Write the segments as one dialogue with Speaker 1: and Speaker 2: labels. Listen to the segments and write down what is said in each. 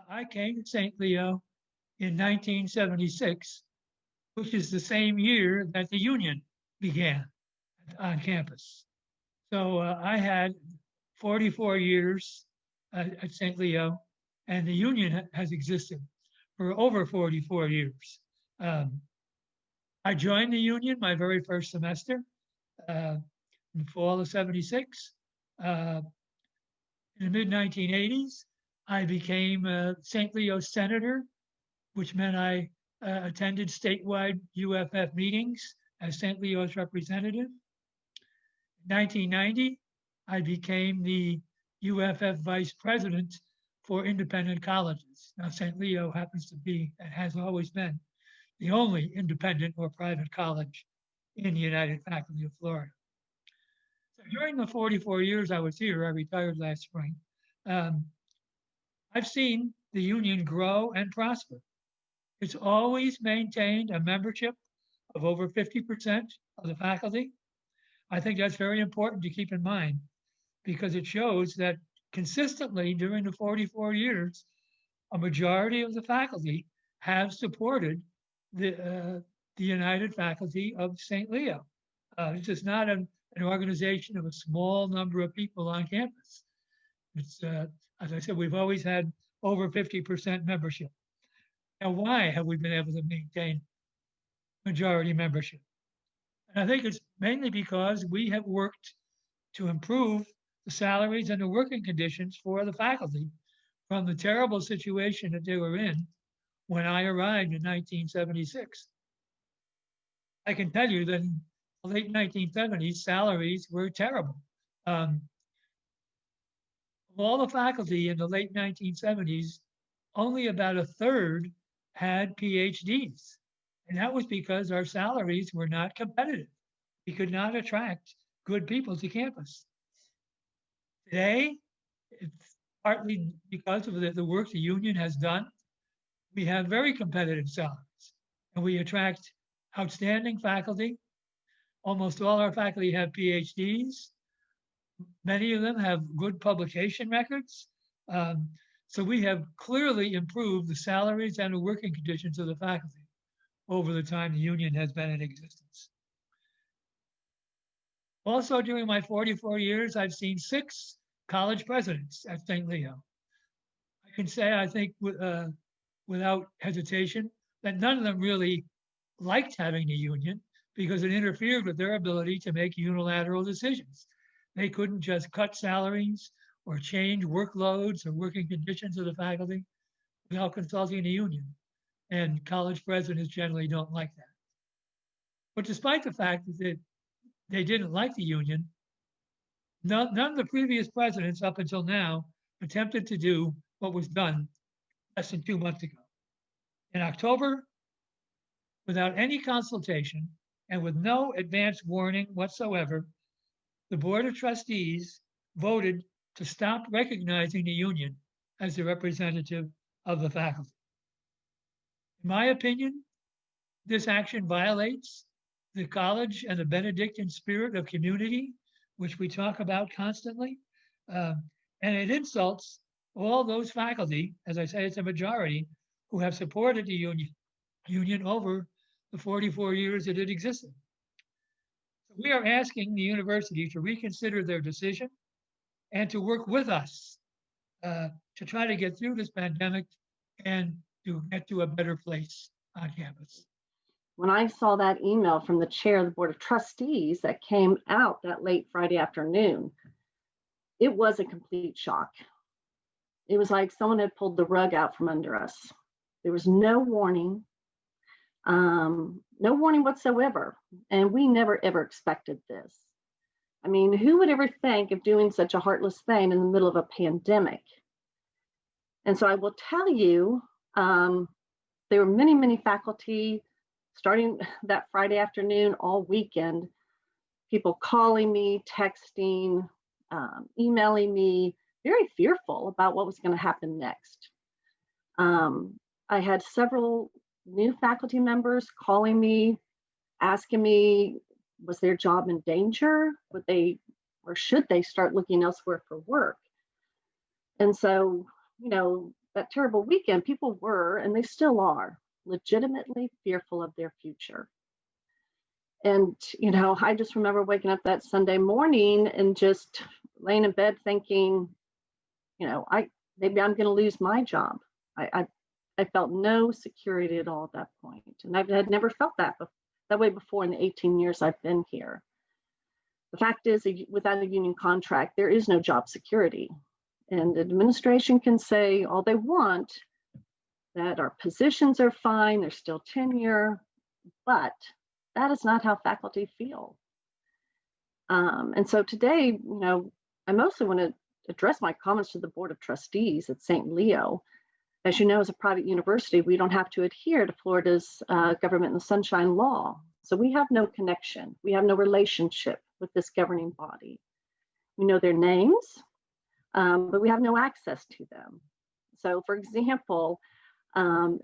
Speaker 1: I came to St. Leo in 1976, which is the same year that the union began on campus. So I had 44 years at St. Leo, and the union has existed for over 44 years. Um, I joined the union my very first semester in the fall of 76. In the mid 1980s, I became a St. Leo senator, which meant I attended statewide UFF meetings as St. Leo's representative. In 1990, I became the UFF vice president for independent colleges. Now, St. Leo happens to be, and has always been, the only independent or private college in the United Faculty of Florida. So during the 44 years I was here, I retired last spring, I've seen the union grow and prosper. It's always maintained a membership of over 50% of the faculty. I think that's very important to keep in mind because it shows that consistently during the 44 years, a majority of the faculty have supported the United Faculty of St. Leo. It's just not an organization of a small number of people on campus. It's, as I said, we've always had over 50% membership. Now, why have we been able to maintain majority membership? And I think it's mainly because we have worked to improve the salaries and the working conditions for the faculty from the terrible situation that they were in when I arrived in 1976. I can tell you that in the late 1970s, salaries were terrible. Of all the faculty in the late 1970s, only about a third had PhDs. And that was because our salaries were not competitive. We could not attract good people to campus. Today, it's partly because of the work the union has done. We have very competitive salaries, and we attract outstanding faculty. Almost all our faculty have PhDs. Many of them have good publication records. So we have clearly improved the salaries and the working conditions of the faculty over the time the union has been in existence. Also, during my 44 years, I've seen 6 college presidents at St. Leo. I can say, I think, without hesitation, that none of them really liked having the union because it interfered with their ability to make unilateral decisions. They couldn't just cut salaries or change workloads or working conditions of the faculty without consulting the union. And college presidents generally don't like that. But despite the fact that they didn't like the union, none of the previous presidents up until now attempted to do what was done less than 2 months ago. In October, without any consultation and with no advance warning whatsoever, the Board of Trustees voted to stop recognizing the union as the representative of the faculty. In my opinion, this action violates the college and the Benedictine spirit of community, which we talk about constantly, and it insults all those faculty, as I say, it's a majority, who have supported the union over the 44 years that it existed. So we are asking the university to reconsider their decision and to work with us to try to get through this pandemic and to get to a better place on campus.
Speaker 2: When I saw that email from the chair of the Board of Trustees that came out that late Friday afternoon, it was a complete shock. It was like someone had pulled the rug out from under us. There was no warning, whatsoever. And we never, ever expected this. I mean, who would ever think of doing such a heartless thing in the middle of a pandemic? And so I will tell you, there were many, many faculty starting that Friday afternoon, all weekend, people calling me, texting, emailing me, very fearful about what was going to happen next. I had several new faculty members calling me, asking me, was their job in danger? Would they, or should they start looking elsewhere for work? And so, you know, that terrible weekend, people were, and they still are, legitimately fearful of their future. And, I just remember waking up that Sunday morning and just laying in bed thinking, maybe I'm going to lose my job. I felt no security at all at that point. And I had never felt that way before in the 18 years I've been here. The fact is, without a union contract, there is no job security. And the administration can say all they want, that our positions are fine, there's still tenure, but that is not how faculty feel. And so today, I mostly want to address my comments to the Board of Trustees at St. Leo. As you know, as a private university, we don't have to adhere to Florida's Government in the Sunshine Law. So we have no connection. We have no relationship with this governing body. We know their names, but we have no access to them. So for example,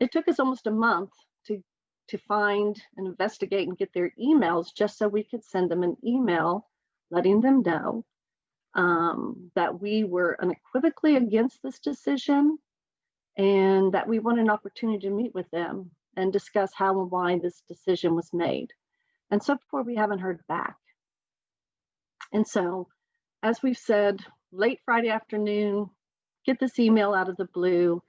Speaker 2: it took us almost a month to find and investigate and get their emails just so we could send them an email letting them know that we were unequivocally against this decision and that we want an opportunity to meet with them and discuss how and why this decision was made. And so far, we haven't heard back. And so, as we've said, late Friday afternoon, get this email out of the blue.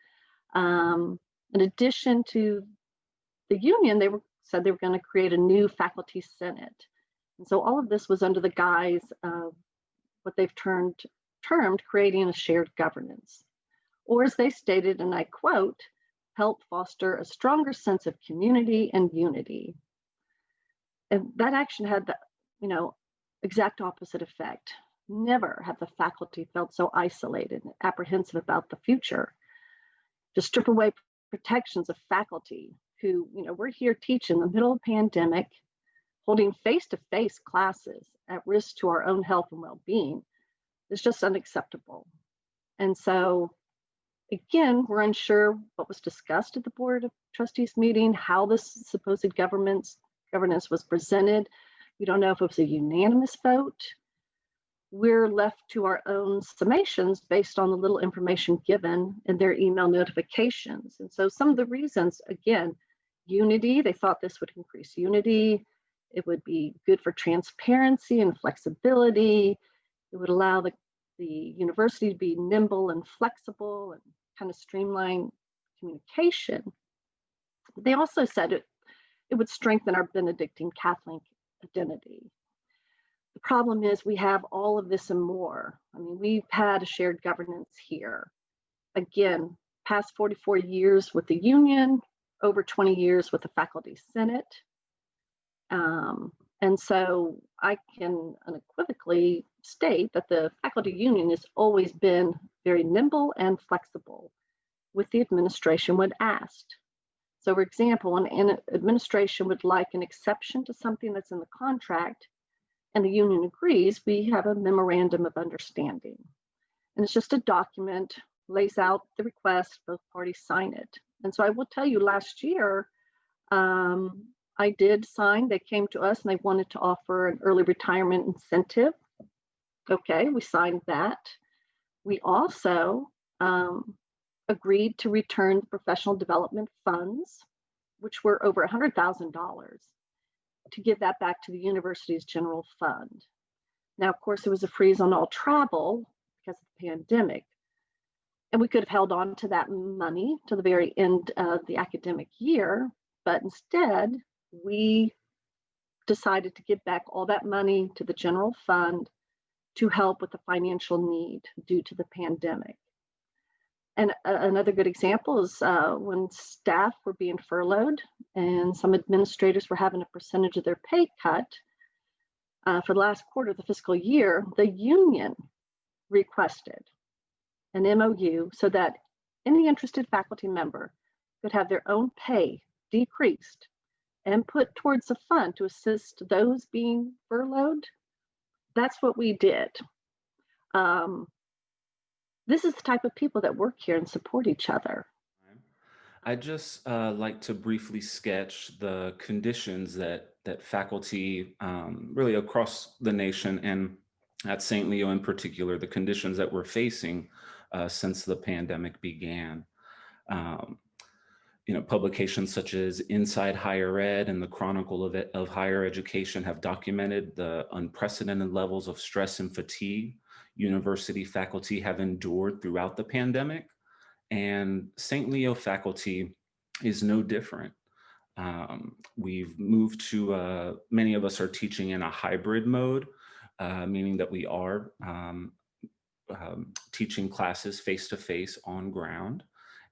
Speaker 2: In addition to the union, said they were going to create a new faculty senate. And so all of this was under the guise of what they've termed creating a shared governance. Or as they stated, and I quote, help foster a stronger sense of community and unity. And that action had the, exact opposite effect. Never have the faculty felt so isolated and apprehensive about the future. To strip away protections of faculty who, we're here teaching in the middle of a pandemic, holding face-to-face classes at risk to our own health and well-being is just unacceptable. And so, again, we're unsure what was discussed at the Board of Trustees meeting, how this supposed governance was presented. We don't know if it was a unanimous vote. We're left to our own summations based on the little information given in their email notifications. And so some of the reasons, again, unity, they thought this would increase unity. It would be good for transparency and flexibility. It would allow the university to be nimble and flexible and kind of streamline communication. They also said it would strengthen our Benedictine Catholic identity. The problem is we have all of this and more. I mean, we've had a shared governance here. Again, past 44 years with the union, over 20 years with the faculty senate. And so I can unequivocally state that the faculty union has always been very nimble and flexible with the administration when asked. So for example, when an administration would like an exception to something that's in the contract and the union agrees, we have a memorandum of understanding. And it's just a document, lays out the request, both parties sign it. And so I will tell you last year, I did sign, they came to us and they wanted to offer an early retirement incentive. Okay, we signed that. We also agreed to return the professional development funds, which were over $100,000, to give that back to the university's general fund. Now, of course, there was a freeze on all travel because of the pandemic. And we could have held on to that money to the very end of the academic year, but instead, we decided to give back all that money to the general fund to help with the financial need due to the pandemic. And another good example is when staff were being furloughed and some administrators were having a percentage of their pay cut for the last quarter of the fiscal year, the union requested an MOU so that any interested faculty member could have their own pay decreased and put towards a fund to assist those being furloughed. That's what we did. This is the type of people that work here and support each other.
Speaker 3: I'd just like to briefly sketch the conditions that faculty really across the nation and at St. Leo in particular, the conditions that we're facing since the pandemic began. Um, publications such as Inside Higher Ed and the Chronicle of Higher Education have documented the unprecedented levels of stress and fatigue university faculty have endured throughout the pandemic. And St. Leo faculty is no different. We've moved to, many of us are teaching in a hybrid mode, meaning that we are teaching classes face-to-face on ground.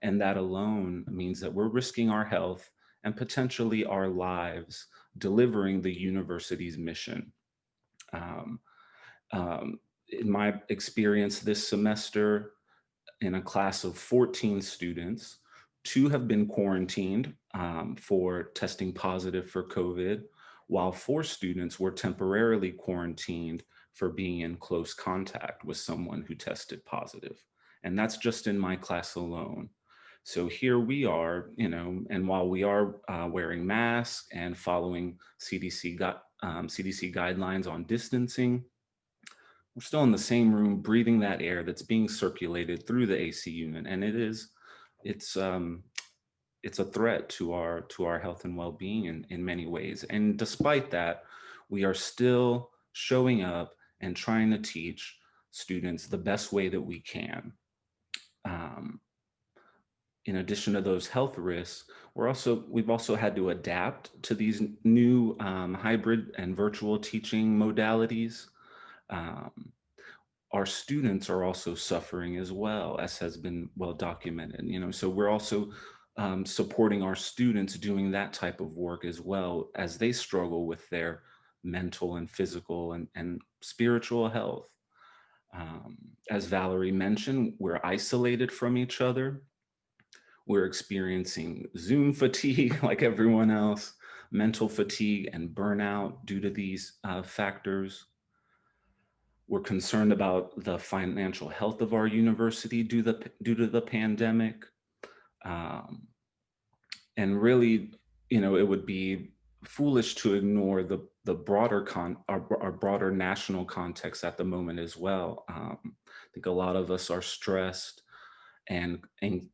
Speaker 3: And that alone means that we're risking our health and potentially our lives delivering the university's mission. In my experience this semester, in a class of 14 students, 2 have been quarantined for testing positive for COVID, while 4 students were temporarily quarantined for being in close contact with someone who tested positive. And that's just in my class alone. So here we are, and while we are wearing masks and following CDC guidelines on distancing, we're still in the same room breathing that air that's being circulated through the AC unit. And it's a threat to our health and well-being in many ways. And despite that, we are still showing up and trying to teach students the best way that we can. In addition to those health risks, we've also had to adapt to these new hybrid and virtual teaching modalities. Our students are also suffering as well, as has been well documented. So we're also supporting our students doing that type of work as well as they struggle with their mental and physical and spiritual health. As Valerie mentioned, we're isolated from each other. We're experiencing Zoom fatigue like everyone else, mental fatigue and burnout due to these factors. We're concerned about the financial health of our university due to the pandemic. And really, it would be foolish to ignore the broader our broader national context at the moment as well. I think a lot of us are stressed and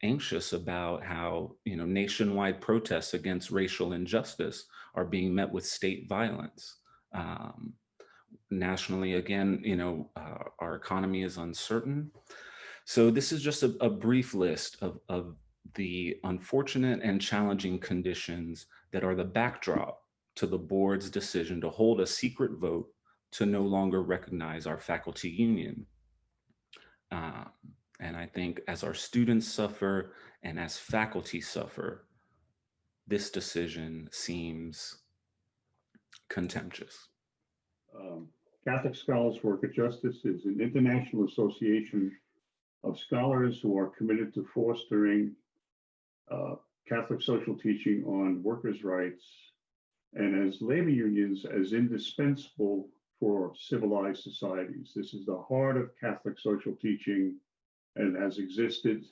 Speaker 3: anxious about how nationwide protests against racial injustice are being met with state violence. Nationally, again, our economy is uncertain. So this is just a brief list of the unfortunate and challenging conditions that are the backdrop to the board's decision to hold a secret vote to no longer recognize our faculty union. And I think as our students suffer and as faculty suffer, this decision seems contemptuous.
Speaker 4: Catholic Scholars Work at Justice is an international association of scholars who are committed to fostering Catholic social teaching on workers' rights and as labor unions as indispensable for civilized societies. This is the heart of Catholic social teaching and has existed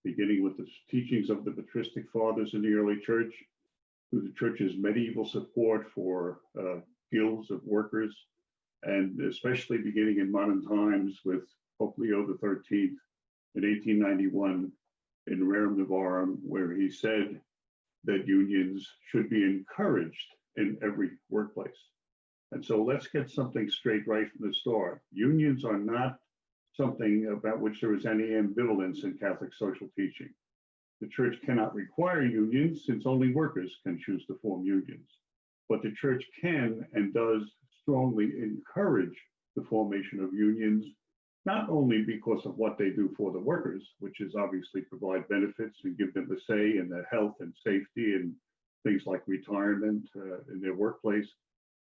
Speaker 4: beginning with the teachings of the patristic fathers in the early church, through the church's medieval support for guilds of workers, and especially beginning in modern times with Pope Leo XIII in 1891 in Rerum Novarum, where he said that unions should be encouraged in every workplace. And so let's get something straight right from the start. Unions are not something about which there is any ambivalence in Catholic social teaching. The church cannot require unions since only workers can choose to form unions. But the church can and does strongly encourage the formation of unions, not only because of what they do for the workers, which is obviously provide benefits and give them a say in their health and safety and things like retirement in their workplace,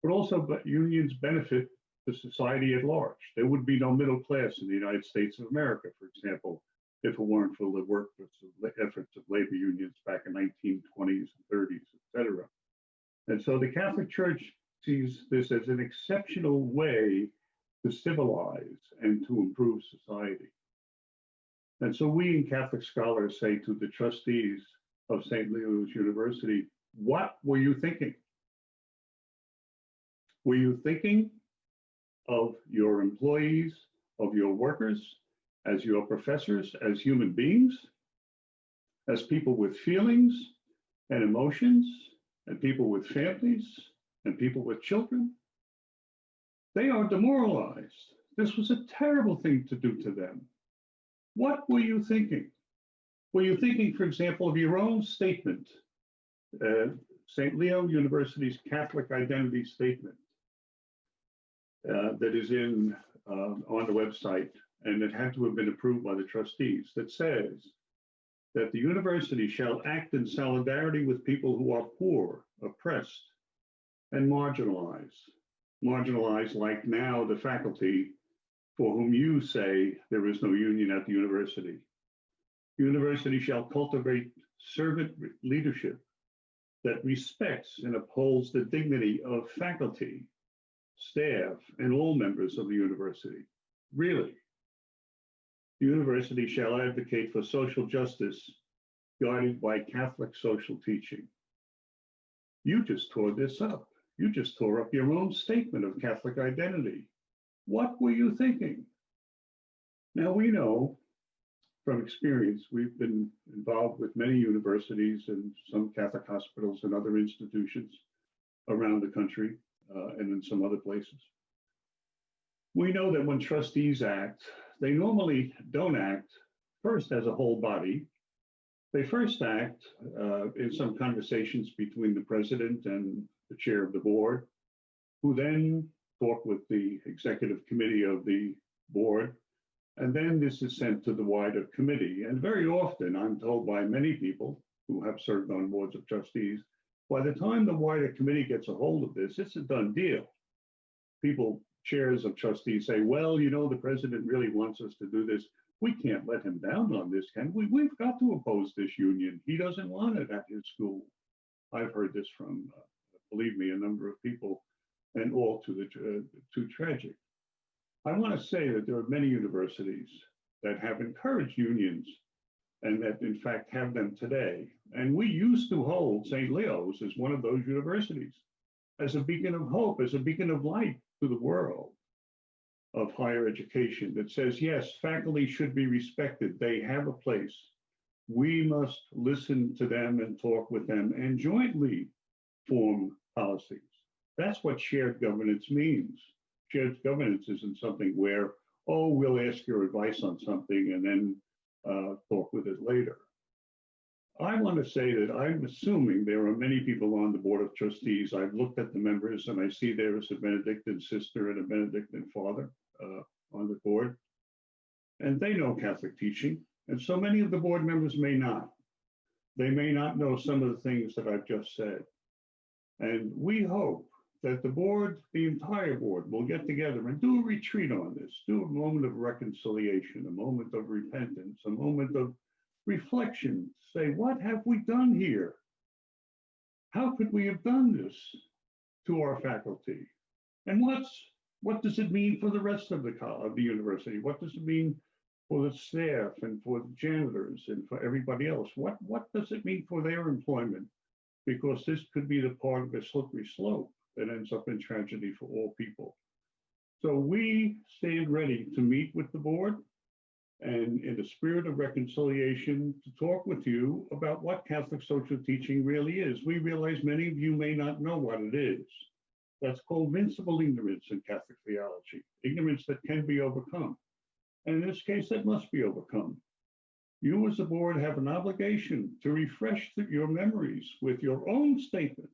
Speaker 4: but also unions benefit the society at large. There would be no middle class in the United States of America, for example, if it weren't for the work efforts of labor unions back in 1920s and 30s, et cetera. And so the Catholic Church sees this as an exceptional way to civilize and to improve society. And so we in Catholic Scholars say to the trustees of St. Leo's University, what were you thinking? Were you thinking of your employees, of your workers, as your professors, as human beings? as people with feelings and emotions, and people with families, and people with children. They are demoralized. This was a terrible thing to do to them. What were you thinking? Were you thinking, for example, of your own statement, St. Leo University's Catholic Identity Statement that is on the website, and it had to have been approved by the trustees, that says that the university shall act in solidarity with people who are poor, oppressed, and marginalized. Marginalized like now the faculty for whom you say there is no union at the university. The university shall cultivate servant leadership that respects and upholds the dignity of faculty, staff, and all members of the university. Really. The university shall advocate for social justice guided by Catholic social teaching. You just tore this up. You just tore up your own statement of Catholic identity. What were you thinking? Now we know from experience, we've been involved with many universities and some Catholic hospitals and other institutions around the country and in some other places. We know that when trustees act, they normally don't act first as a whole body. They first act in some conversations between the president and the chair of the board, who then talk with the executive committee of the board. And then this is sent to the wider committee. And very often, I'm told by many people who have served on boards of trustees, by the time the wider committee gets a hold of this, it's a done deal. People, chairs of trustees say, well, you know, the president really wants us to do this. We can't let him down on this, can we? We've got to oppose this union. He doesn't want it at his school. I've heard this from, believe me, a number of people, and all too tragic. I want to say that there are many universities that have encouraged unions and that in fact have them today. And we used to hold St. Leo's as one of those universities, as a beacon of hope, as a beacon of light to the world of higher education that says, yes, faculty should be respected. They have a place. We must listen to them and talk with them and jointly form policies. That's what shared governance means. Shared governance isn't something where, oh, we'll ask your advice on something and then talk with it later. I want to say that I'm assuming there are many people on the Board of Trustees. I've looked at the members and I see there is a Benedictine sister and a Benedictine father on the board. And they know Catholic teaching. And so many of the board members may not. They may not know some of the things that I've just said. And we hope that the board, the entire board, will get together and do a retreat on this, do a moment of reconciliation, a moment of repentance, a moment of reflection, say, what have we done here? How could we have done this to our faculty? And what does it mean for the rest of the university? What does it mean for the staff and for the janitors and for everybody else? What does it mean for their employment? Because this could be the part of a slippery slope that ends up in tragedy for all people. So we stand ready to meet with the board and in the spirit of reconciliation to talk with you about what Catholic social teaching really is. We realize many of you may not know what it is. That's called vincible ignorance in Catholic theology, ignorance that can be overcome. And in this case, that must be overcome. You as a board have an obligation to refresh your memories with your own statements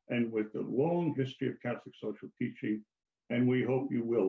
Speaker 4: and with the long history of Catholic social teaching, and we hope you will.